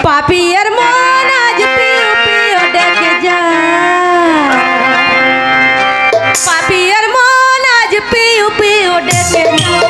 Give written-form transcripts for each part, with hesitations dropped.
পাপিয়ার মন আজ পিউ পিউ ডেকে যায়, পাপিয়ার মন আজ পিউ পিউ ডেকে যায়।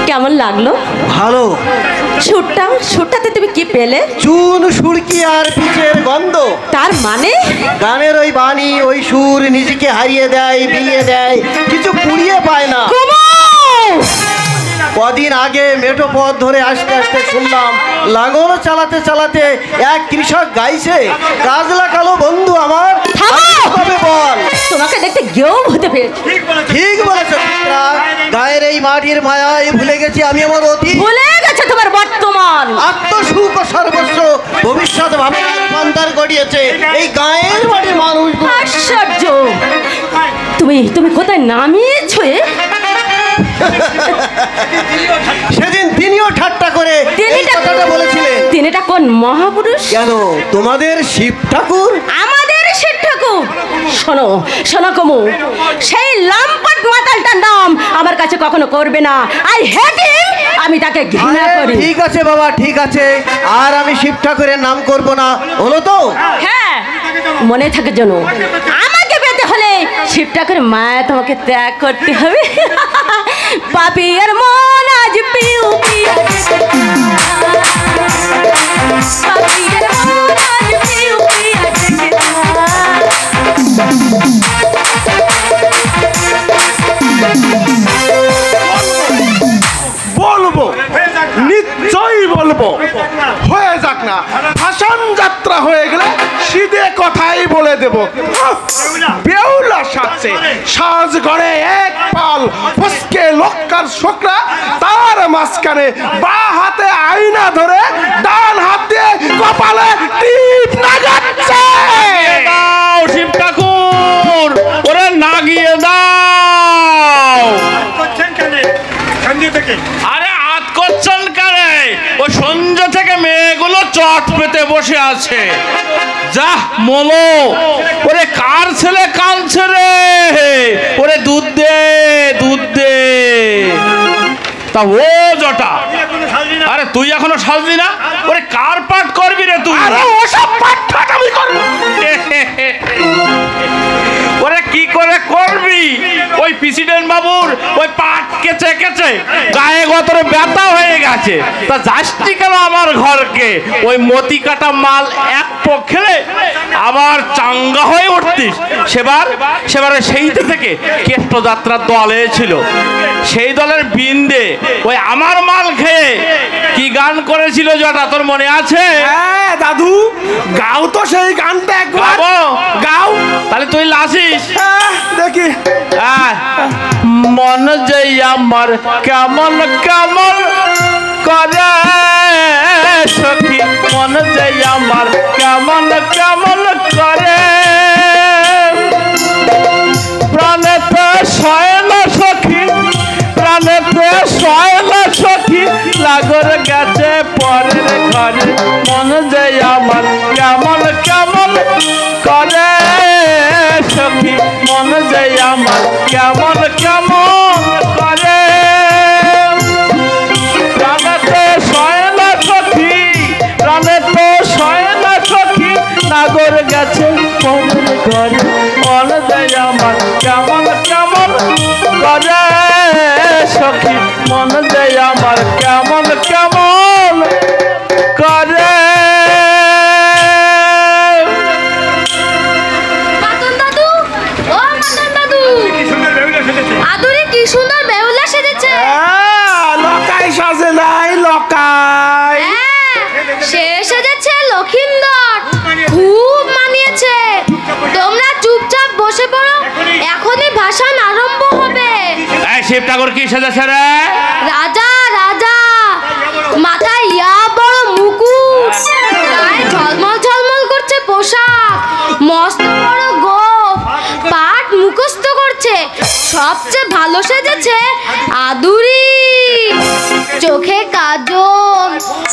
কেমন লাগলো? ভালো। সুরটাতে তুমি কি পেলে? চুন সুরকি আর পিচের গন্ধ। তার মানে গানের ওই বাণী ওই সুর নিজেকে হারিয়ে দেয়, বিলিয়ে দেয়, কিছু কুড়িয়ে পায় না। কদিন আগে মেঠো পথ ধরে আসতে আসতে শুনলাম লাঙল চালাতে চালাতে এক কৃষক গাইছে, কাজলা কালো বন্ধু আমার কবে বল। তোমাকে দেখতে গেও হতে পেরেছি। ঠিক বলেছো চিত্রা, গায়ের এই মাটির মায়ায় ভুলে গেছি আমি আমার অতীত, ভুলে গেছে তোমার বর্তমান। আত্মসুখ ও সর্বস্ব ভবিষ্যৎ ভাবে রূপান্তর ঘটিয়েছে এই গায়ের মাটির মানুষ। আশ্চর্য, তুমি কোথায় নামিয়েছো? সেদিন তিনিও ঠাট্টা করে এই কথাটা বলেছিলেন। তিনিটা কোন মহাপুরুষ? কেন তোমাদের শিব ঠাকুর? আমাদের শিব ঠাকুর? শোনো শোনো কমু, সেই লাম্পট মাতালটার নাম আমার কাছে কখনো করবে না। আই হেট হিম, আমি তাকে ঘৃণা করি। ঠিক আছে বাবা, ঠিক আছে, আর আমি শিব ঠাকুরের নাম করব না, হলো তো? হ্যাঁ, মনে থাকে যেন আমাকে পেতে হলে শিব ঠাকুরের মায়া তোমাকে ত্যাগ করতে হবে। পাপিয়ার মন আজ পিউ পিউ, পাপিয়ার মন আজ পিউ পিউ। বলবো, নিশ্চয়ই বলবো, হয়ে যাক না। ভাষণ যাত্রা হয়ে গেলে সিধে কথাই বলে দেব। বেউলা সাজছে, সাজ গড়ে এক পাল ফসকে লক্কার শোকরা, তার মাঝখানে বা হাতে আয়না ধরে ডান হাত দিয়ে কপালে টিপ লাগাচ্ছে। শিব ঠাকুর ওরে নাগিয়ে দাও। আরে হাত করছেন কারে? ওই সন্ধ্যা থেকে মেয়েগুলো চট পেতে বসে আছে। যা মোলো, ওরে কার ছেলে কাঁদছে রে, ওরে দুধ দে দুধ দে। তা ও জটা, আরে তুই এখনো সাজলি না? ওরে কার পাঠ করবি রে তুই? আরে ওসব পাঠ আমি করব। ওরে কি করে করবি? ওই প্রেসিডেন্ট বাবুর ওই পাট কেচে কেচে গায়ে গতরে ব্যথা হয়ে গেছে। তা যাসটি কেন আমার ঘরকে? ওই মতি কাটা মাল এক পক্ষে আবার চাঙ্গা হয়ে উঠতিস। সেবারে সেইতে থেকে কেষ্ট যাত্রার দলে ছিল, সেই দলের বিন্দে ওই আমার মাল খেয়ে কি গান করেছিল জটা, তোর মনে আছে? হ্যাঁ দাদু, গাও তো সেই গানটা একবার গাও। তাহলে তুই লাসিস দেখি। মন যে আমার কেমন কেমন করে সখী, মন যে আমার কেমন কেমন করে, প্রাণেতে সয় না সখী, প্রাণেতে সয় না সখী, লাগর গেছে পরের ঘরে। মন যে আমার কেমন কেমন করে সখী, মন যে আমার কেমন কেমন করে, প্রাণেতে সয় না সখী, প্রাণেতে সয় না সখী, নাগর গেছে পরের ঘরে। মন যে আমার কেমন কেমন করে সখী, মন যে আমার কেমন কেমন করে। মাতন দাদু, ও মাতন দাদু, আদুরি কি সুন্দর বেহুলা সেজেছে। লকাই সাজে নাই, লকাই। হ্যাঁ, সে সেজেছে লক্ষিন্দর, খুব মানিয়েছে। তোমরা চুপচাপ বসে পড়ো, এখনই ভাষণ আরম্ভ হবে। এই শিব ঠাকুর কি সেজেছে রে? রাজা রাজা, মাথায় ইয়া বড় মুকুট, গায়ে ঝলমল ঝলমল করছে পোশাক, মস্ত বড় গোফ, পাট মুখস্থ করছে। সবচেয়ে ভালো সেজেছে আদুরি, চোখে কাজল,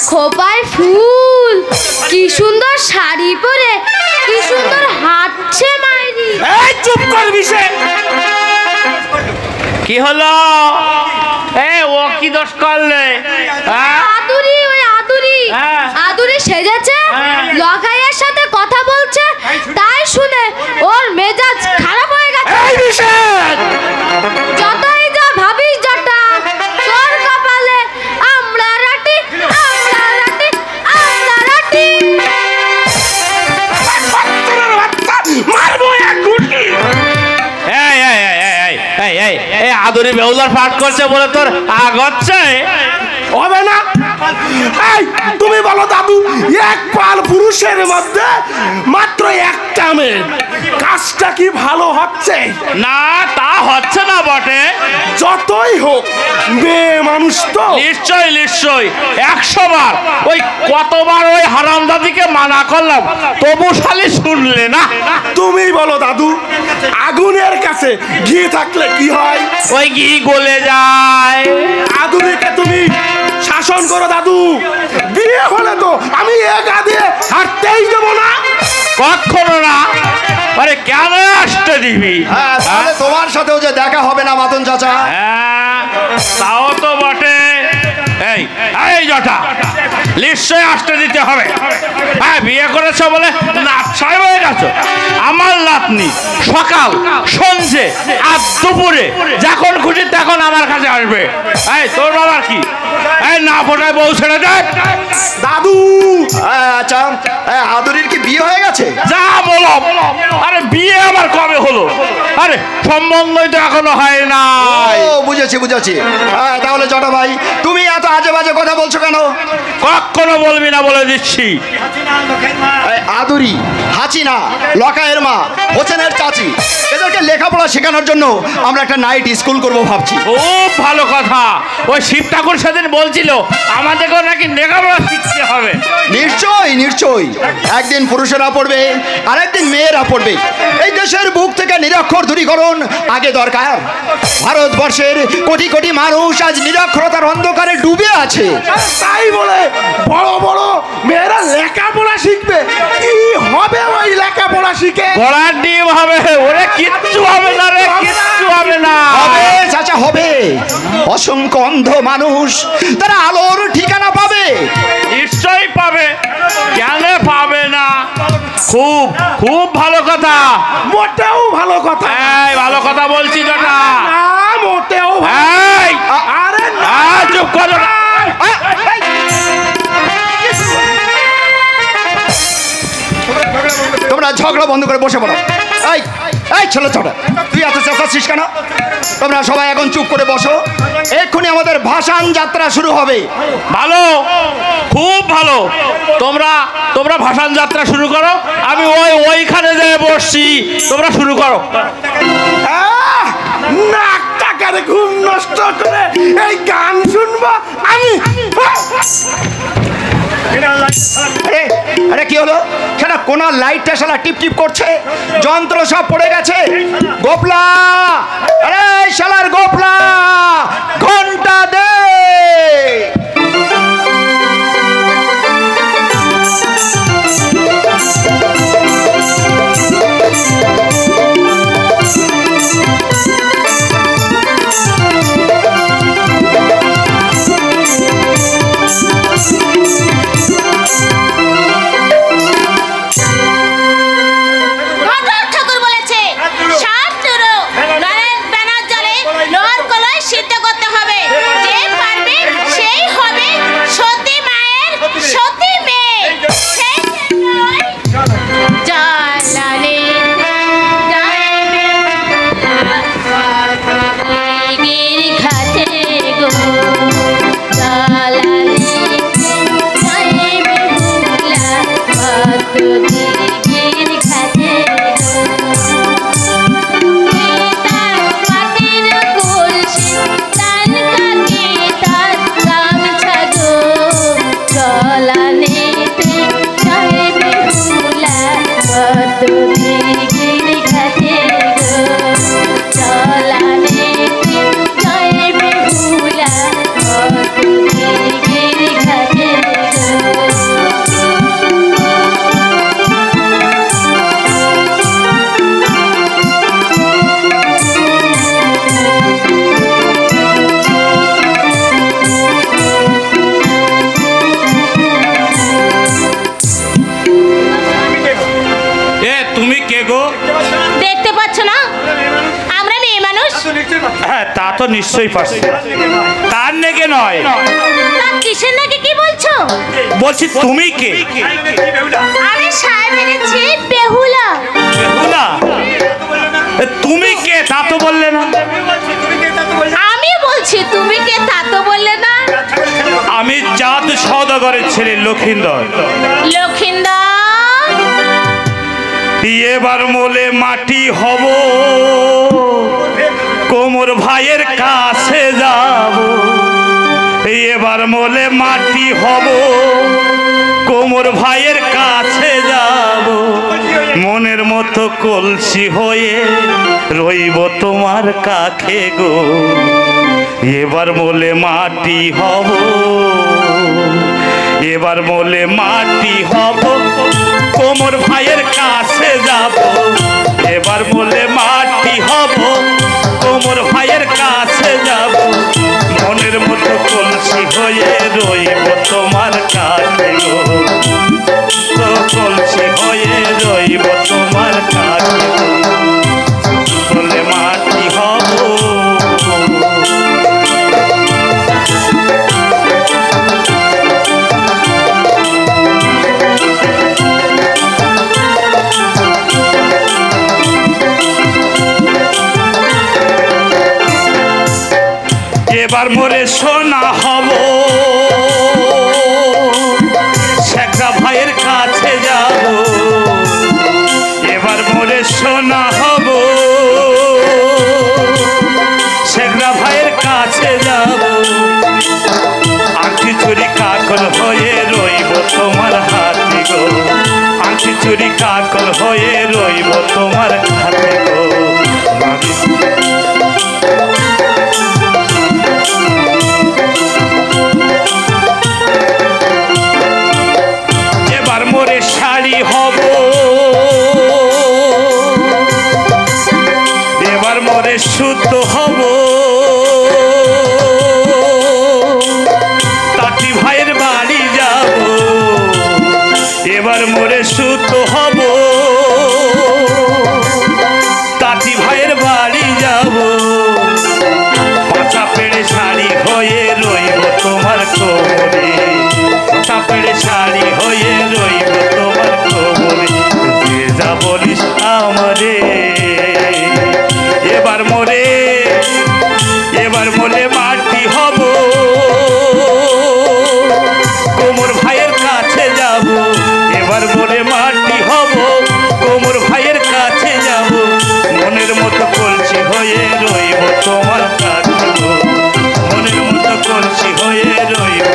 খোপায় ফুল, কি সুন্দর শাড়ি পরে, কি সুন্দর হাঁটছে মাইরি। এই চুপ করবি সে। কি হলো? ও কি দোষ করলে? আদুরি, ওই আদুরি, হ্যাঁ। আদুরি সেজেছে, হ্যাঁ। লখাইয়ের সাথে কথা বলছে, তাই শুনে ওর মেজাজ খারাপ হয়ে গেছে। এই নিষেধ। যতই যা ভাবিস জটা, তোর কপালে আমরা রাটি, আমরা রাটি, আমরা রাটি। মারবো এক গুটি। এই আদুরি বেহুলার পাঠ করছে বলে তোর আগ হচ্ছে? হবে না। এই তুমি বলো দাদু, এক পাল পুরুষের মধ্যে মাত্র একটা মেয়ে, কাজটা কি ভালো হচ্ছে? না, তা হচ্ছে না বটে। যতই হোক মেয়ে মানুষ তো। নিশ্চয় নিশ্চয়, 100 বার ওই কতবার ওই হারামজাদিকে মানা করলাম, তবু শালি শুনলে না। তুমি বলো দাদু, আগুনের কাছে ঘি থাকলে কি হয়? ওই ঘি গলে যায়। আদুরিকে তুমি শাসন করো দাদু। বিয়ে হলে তো আমি একা দিয়ে হাঁটতেই দেবো না। কখনো না। আরে কেন আসতে দিবি? হ্যাঁ, তাহলে তোমার সাথেও যে দেখা হবে না মাতন চাচা। হ্যাঁ, তাও তো বটে। এই জটা, নিশ্চয় আসতে দিতে হবে। হ্যাঁ, বিয়ে করেছো বলে নাচ্ছাই হয়ে গেছো। আমার নাতনি সকাল সন্ধে আর দুপুরে যখন খুশি তখন আমার কাছে আসবে। এই তোর বাবার কি? এই না ফোটায় বউ ছেড়ে দেয় দাদু। আচ্ছা, আদুরির কি বিয়ে হয়ে গেছে? যা বলো। আরে বিয়ে আবার কবে হলো? আরে সম্বন্ধই তো এখনো হয় না। ও বুঝেছি বুঝেছি। হ্যাঁ, তাহলে জটা ভাই তুমি এত আজে বাজে কথা বলছো কেন? কখনো বলবি না বলে দিচ্ছি। আদুরি, হাসিনা, লকায়ের মা, হোসেনের চাচি, এদেরকে লেখাপড়া শেখানোর জন্য আমরা একটা নাইট স্কুল করব ভাবছি। খুব ভালো কথা। ওই শিব ঠাকুর সেদিন বলছিল আমাদেরকেও নাকি লেখাপড়া শিখতে হবে। নিশ্চয়ই নিশ্চয়ই, একদিন পুরুষেরা পড়বে আর একদিন মেয়েরা পড়বে। এই দেশের বুক থেকে নিরক্ষর দূরীকরণ আগে দরকার। ভারতবর্ষে দেশের কোটি কোটি মানুষ আজ নিরক্ষরতার অন্ধকারে ডুবে আছে। তাই বলে বড় বড় মেয়েরা লেখাপড়া শিখবে? কি হবে ওই লেখাপড়া শিখে? ঘোড়ার ডিম হবে, ওরে কিচ্ছু হবে না রে, কিচ্ছু হবে না। হবে চাচা, হবে। অসংখ্য অন্ধ মানুষ তারা আলোর ঠিকানা পাবে। নিশ্চয়ই পাবে, কেন পাবে না? খুব খুব ভালো কথা, মোটেও ভালো কথা। এই ভালো কথা বলছি যেটা। না, মোটেও এই আরে না, চুপ করো না। তোমরা ঝগড়া বন্ধ করে বসে পড়ো। এই এই ছেলে ছোট, তুই এত চেঁচাচ্ছিস কেন? তোমরা সবাই এখন চুপ করে বসো। এক্ষুনি আমাদের ভাসান যাত্রা শুরু হবে। ভালো, খুব ভালো। তোমরা তোমরা ভাসান যাত্রা শুরু করো, আমি ওইখানে যেয়ে বসছি, তোমরা শুরু করো। নাকটাকে ঘুম নষ্ট করে এই গান শুনবো আমি? আরে আরে কি হলো? সেটা কোন লাইটটা শালা টিপ টিপ করছে, যন্ত্র সব পড়ে গেছে। গোপলা, আরে শালার গোপলা, ঘন্টা দে। ঠাকুর বলেছে সাত টুরু নরেন ব্যানার জলে লোহার কলয় সিদ্ধ করতে হবে। যে পারবে সেই হবে সতী মায়ের সতী মেয়ে। সেই জ্বালানি যাইবে গির ঘাটে গো, জ্বালানি যাইবে ভুলা গির ঘাটে দেখতে পাচ্ছ না আমরা মেয়ে মানুষ? হ্যাঁ, তা তো নিশ্চয়ই পারছি। তার নেগে নয়। কিসের নাকি কি বলছো? বলছি তুমি কে? আমি সাহেব এনেছি বেহুলা। বেহুলা? তুমি কে তা তো বললে না। আমি বলছি তুমি কে তা তো বললে না। আমি চাঁদ সওদাগরের ছেলে লক্ষিন্দর। লক্ষিন্দর, এবার মোলে মাটি হব, কোমর ভাইয়ের কাছে যাব। এবার মোলে মাটি হব, কোমর ভাইয়ের কাছে যাব। মনের মতো কলসি হয়ে রইব তোমার কাছে গো। এবার মোলে মাটি হব, এবার মোলে মাটি হব, কোমর ভাইয়ের কাছে যাব। এবার মোলে মাটি হব, কোমর ভাইয়ের কাছে যাব। মনের মতো কলসি হয়ে রইব তোমার কাছে গো, তো কলসি হয়ে রইব তোমার কাছে গো। মোলে মাটি হব। এবার মোরে সোনা হব, শেখরা ভাইয়ের কাছে যাব। এবার মোরে সোনা হব, শেখরা ভাইয়ের কাছে যাব। আংটি চুরি কাকল হয়ে রইব তোমার হাতে গো। আংটি চুরি কাকল হয়ে রইব তোমার হাতে গো। বলে মাটি হব, কোমর ভাইয়ের কাছে যাব, এবার বলে মাটি হব, কোমর ভাইয়ের কাছে যাব, মনের মতো কলসি হয়ে রইব তোমার কাছে গো, মনের মতো কলসি হয়ে রইব।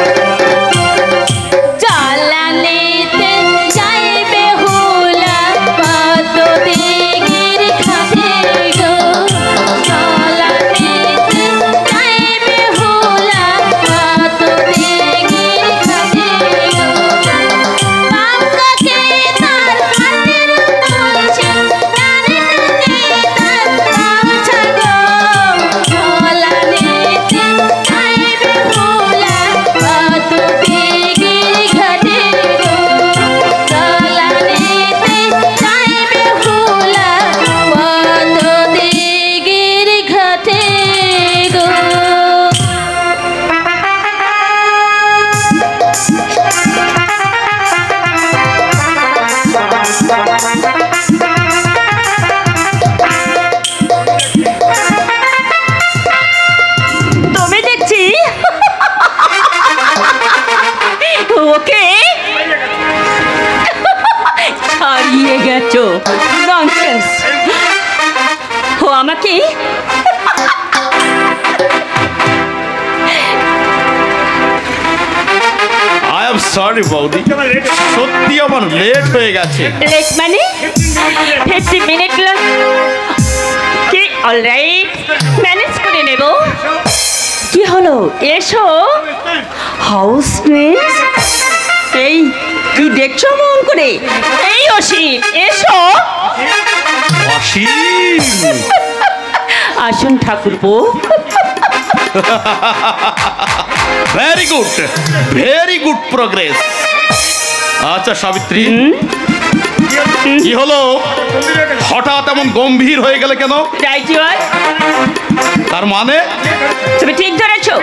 জ্বালানিতে যাইবে হুলা কত দিগির খাটে গো, জ্বালানিতে যাইবে হুলা কত দিগির খাটে গো, বাপকে তার হাতের কলসি ডানে কানে তার গামছা গো, জ্বালানিতে যাইবে হুলা কত দিগির ঘাটে গো, জ্বালানিতে যাইবে হুলা কত দিগির ঘাটে গো। তুমি দেখছি ওকে ছাড়িয়ে গেছো, ননসেন্স। ও আমাকে আই এম সরি বৌদি, সত্যি আমার লেট হয়ে গেছে। লেট মানে 50 মিনিট কি? অলরাইট, ম্যানেজ করে নেব। কি হলো, এসো হাউসমেট। এই কি দেখছো মন করে? এই অসীম এসো। অসীম, আসুন ঠাকুরপো। Very good progress. আচ্ছা সাবিত্রী, কি হলো, হঠাৎ এমন গম্ভীর হয়ে গেলে কেন? রাইট, তার মানে? তুমি ঠিক ধরেছো,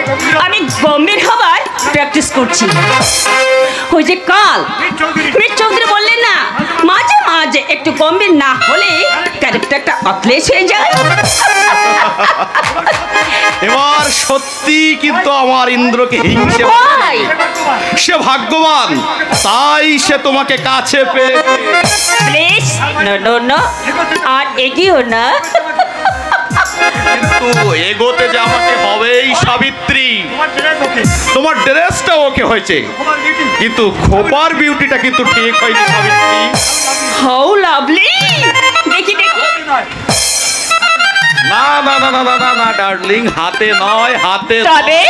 আমি গম্ভীর হবার প্র্যাকটিস করছি। ওই যে কাল মীর চৌধুরী বললেন না, মাঝে মাঝে একটু গম্ভীর না হলে ক্যারেক্টারটা অকলেশ হয়ে যায়। এবার সত্যি কিন্তু আমার ইন্দ্রকে হিংসে, Why? সে ভাগ্যবান, তাই সে তোমাকে কাছে পেয়ে। প্লিজ নো নো নো, আর এগিয়েও না। কিন্তু এগোতে যে আমাকে হবেই সাবিত্রী। তোমার ড্রেসটা ওকে হয়েছে, কিন্তু খোপার বিউটিটা কিন্তু ঠিক হয়নি সাবিত্রী। হাউ লাভলি, দেখি দেখি। না না না না না না না ডার্লিং, হাতে নয়, হাতে তবে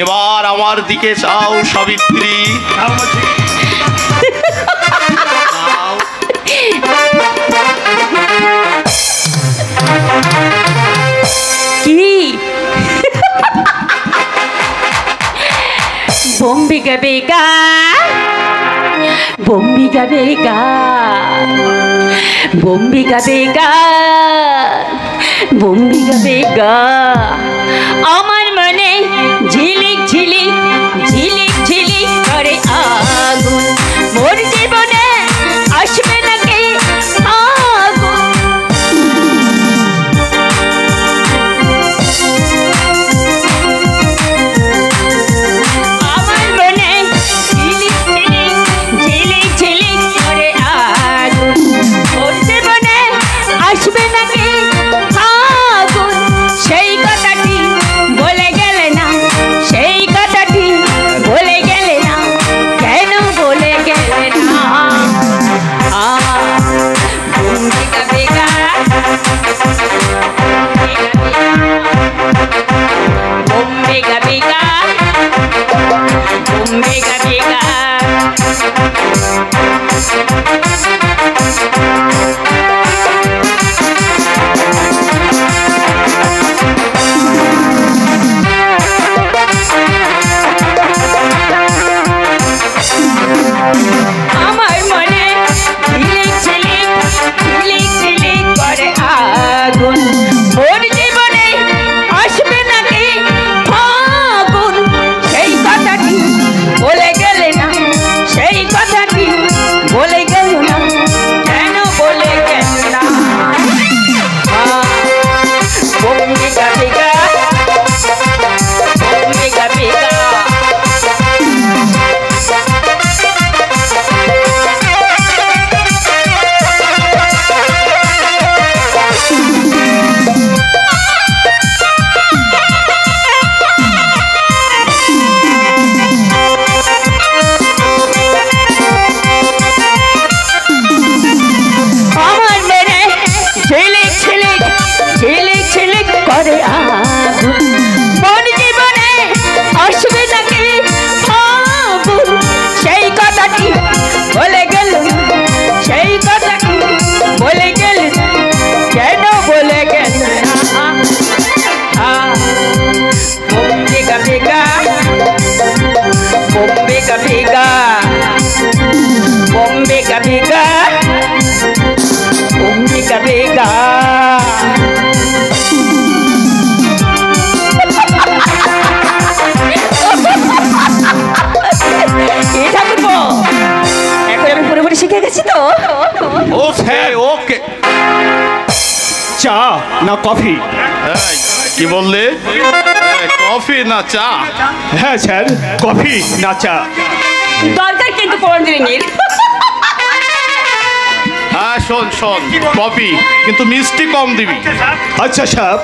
এবার আমার দিকে চাও সাবিত্রী। কি বম্বি গাবে গা, বম্বি গাবে গা, বম্বি গাবে গা, বম্বি গাবে গা, আমার মনে ঝিলিক ঝিলিক ঝিলিক ঝিলিক করে আগুন, মোর জীবনে আসবে নাকি আগুন। আমার মনে ঝিলিক ঝিলিক ঝিলিক ঝিলিক করে আগুন, মোর জীবনে আসবে নাকি আগুন। সেই কথাটি বলে গেলে না, সেই কথাটি বলে গেলে না, হয়ে গেছে তো? ওকে ওকে। চা না কফি? এই, কি বললে? কফি না চা? হ্যাঁ স্যার, কফি না চা? দরকার কিন্তু কোনদিনের। হ্যাঁ শোন শোন, কফি কিন্তু মিষ্টি কম দিবি। আচ্ছা সাহেব।